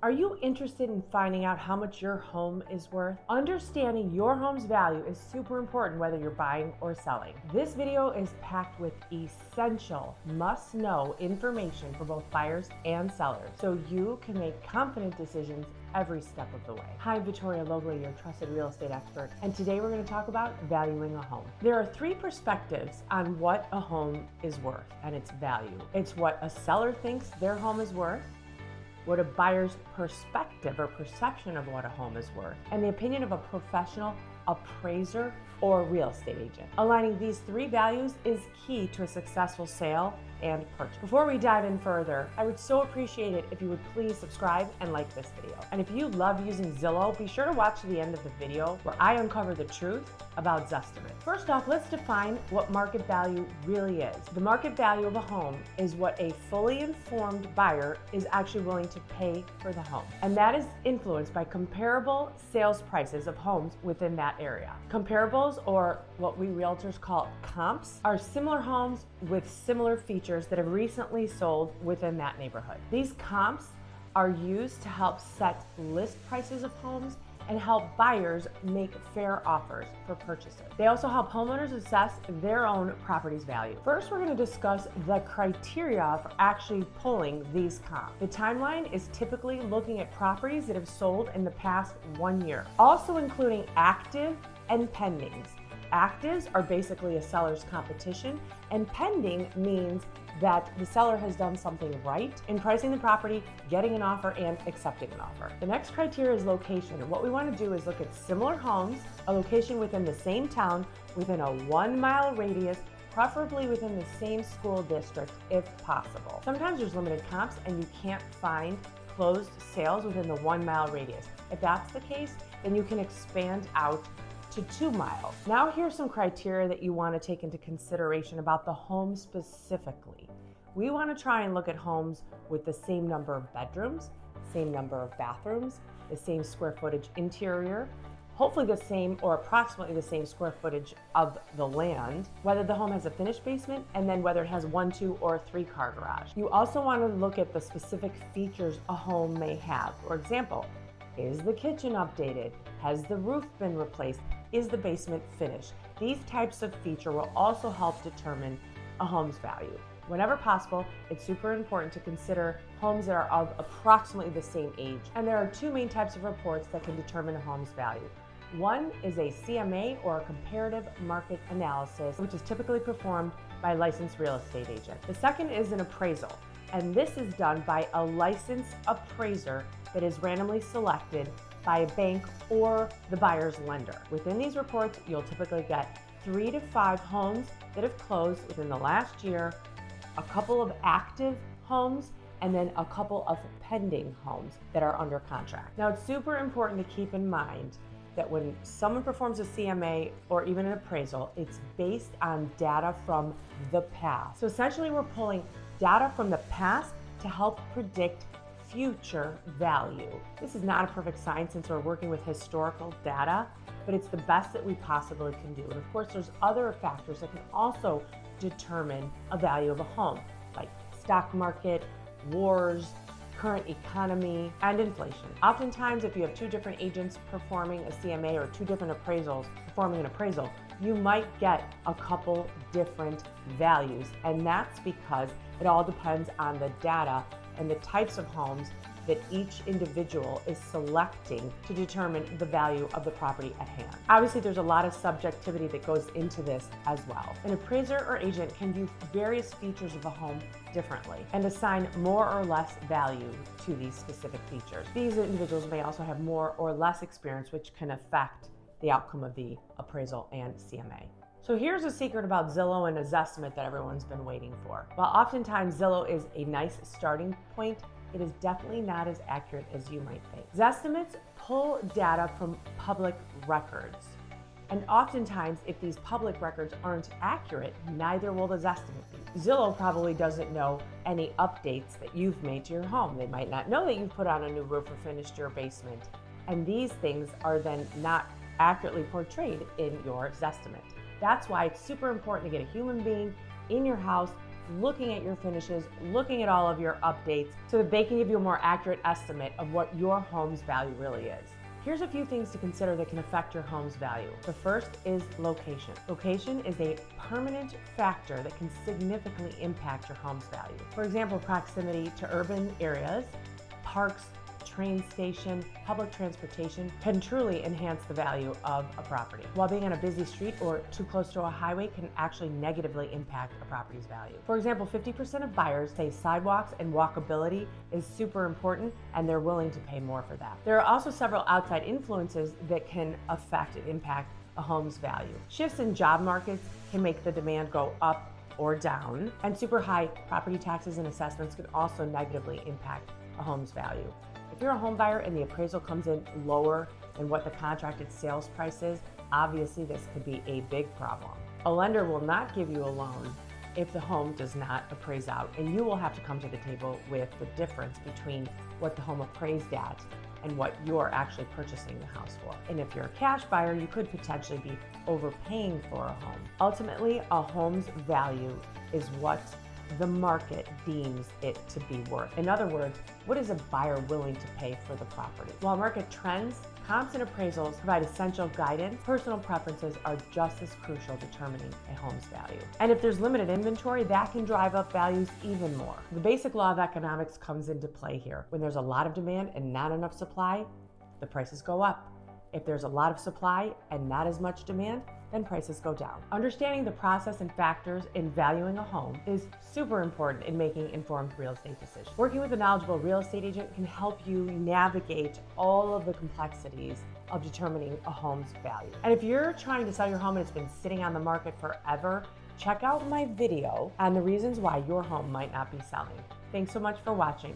Are you interested in finding out how much your home is worth? Understanding your home's value is super important whether you're buying or selling. This video is packed with essential, must-know information for both buyers and sellers, so you can make confident decisions every step of the way. Hi, Vittoria Logli, your trusted real estate expert, and today we're going to talk about valuing a home. There are three perspectives on what a home is worth and its value. It's what a seller thinks their home is worth, what a buyer's perspective or perception of what a home is worth, and the opinion of a professional appraiser or real estate agent. Aligning these three values is key to a successful sale and purchase. Before we dive in further, I would so appreciate it if you would please subscribe and like this video. And if you love using Zillow, be sure to watch to the end of the video where I uncover the truth about Zestimates. First off, let's define what market value really is. The market value of a home is what a fully informed buyer is actually willing to pay for the home. And that is influenced by comparable sales prices of homes within that area. Comparables, or what we realtors call comps, are similar homes with similar features that have recently sold within that neighborhood. These comps are used to help set list prices of homes and help buyers make fair offers for purchases. They also help homeowners assess their own property's value. First, we're going to discuss the criteria for actually pulling these comps. The timeline is typically looking at properties that have sold in the past 1 year, also including active and pendings. Actives are basically a seller's competition, and pending means that the seller has done something right in pricing the property, getting an offer, and accepting an offer. The next criteria is location. And what we want to do is look at similar homes, a location within the same town, within a 1 mile radius, preferably within the same school district if possible. Sometimes there's limited comps and you can't find closed sales within the 1 mile radius. If that's the case, then you can expand out to 2 miles. Now here's some criteria that you want to take into consideration about the home specifically. We want to try and look at homes with the same number of bedrooms, same number of bathrooms, the same square footage interior, hopefully the same or approximately the same square footage of the land, whether the home has a finished basement, and then whether it has 1, 2, or 3 car garage. You also want to look at the specific features a home may have. For example, is the kitchen updated? Has the roof been replaced? Is the basement finished? These types of features will also help determine a home's value. Whenever possible, it's super important to consider homes that are of approximately the same age. And there are two main types of reports that can determine a home's value. One is a CMA, or a Comparative Market Analysis, which is typically performed by a licensed real estate agent. The second is an appraisal, and this is done by a licensed appraiser that is randomly selected by a bank or the buyer's lender. Within these reports, you'll typically get 3 to 5 homes that have closed within the last year, a couple of active homes, and then a couple of pending homes that are under contract. Now, it's super important to keep in mind that when someone performs a CMA or even an appraisal, it's based on data from the past. So essentially, we're pulling data from the past to help predict future value. This is not a perfect science since we're working with historical data, but it's the best that we possibly can do. And of course, there's other factors that can also determine a value of a home, like stock market, wars, current economy, and inflation. Oftentimes, if you have 2 different agents performing a CMA or 2 different appraisals performing an appraisal, you might get a couple different values. And that's because it all depends on the data and the types of homes that each individual is selecting to determine the value of the property at hand. Obviously, there's a lot of subjectivity that goes into this as well. An appraiser or agent can view various features of a home differently and assign more or less value to these specific features. These individuals may also have more or less experience, which can affect the outcome of the appraisal and CMA. So here's a secret about Zillow and a Zestimate that everyone's been waiting for. While oftentimes Zillow is a nice starting point, it is definitely not as accurate as you might think. Zestimates pull data from public records. And oftentimes, if these public records aren't accurate, neither will the Zestimate be. Zillow probably doesn't know any updates that you've made to your home. They might not know that you've put on a new roof or finished your basement. And these things are then not accurately portrayed in your Zestimate. That's why it's super important to get a human being in your house looking at your finishes, looking at all of your updates so that they can give you a more accurate estimate of what your home's value really is. Here's a few things to consider that can affect your home's value. The first is location. Location is a permanent factor that can significantly impact your home's value. For example, proximity to urban areas, parks, train station, public transportation can truly enhance the value of a property, while being on a busy street or too close to a highway can actually negatively impact a property's value. For example, 50% of buyers say sidewalks and walkability is super important and they're willing to pay more for that. There are also several outside influences that can affect and impact a home's value. Shifts in job markets can make the demand go up or down, and super high property taxes and assessments can also negatively impact a home's value. If you're a home buyer and the appraisal comes in lower than what the contracted sales price is, obviously this could be a big problem. A lender will not give you a loan if the home does not appraise out, and you will have to come to the table with the difference between what the home appraised at and what you're actually purchasing the house for. And if you're a cash buyer, you could potentially be overpaying for a home. Ultimately, a home's value is what the market deems it to be worth. In other words, what is a buyer willing to pay for the property? While market trends, comps, and appraisals provide essential guidance, personal preferences are just as crucial determining a home's value. And if there's limited inventory, that can drive up values even more. The basic law of economics comes into play here. When there's a lot of demand and not enough supply, the prices go up. If there's a lot of supply and not as much demand, then prices go down. Understanding the process and factors in valuing a home is super important in making informed real estate decisions. Working with a knowledgeable real estate agent can help you navigate all of the complexities of determining a home's value. And if you're trying to sell your home and it's been sitting on the market forever, check out my video on the reasons why your home might not be selling. Thanks so much for watching.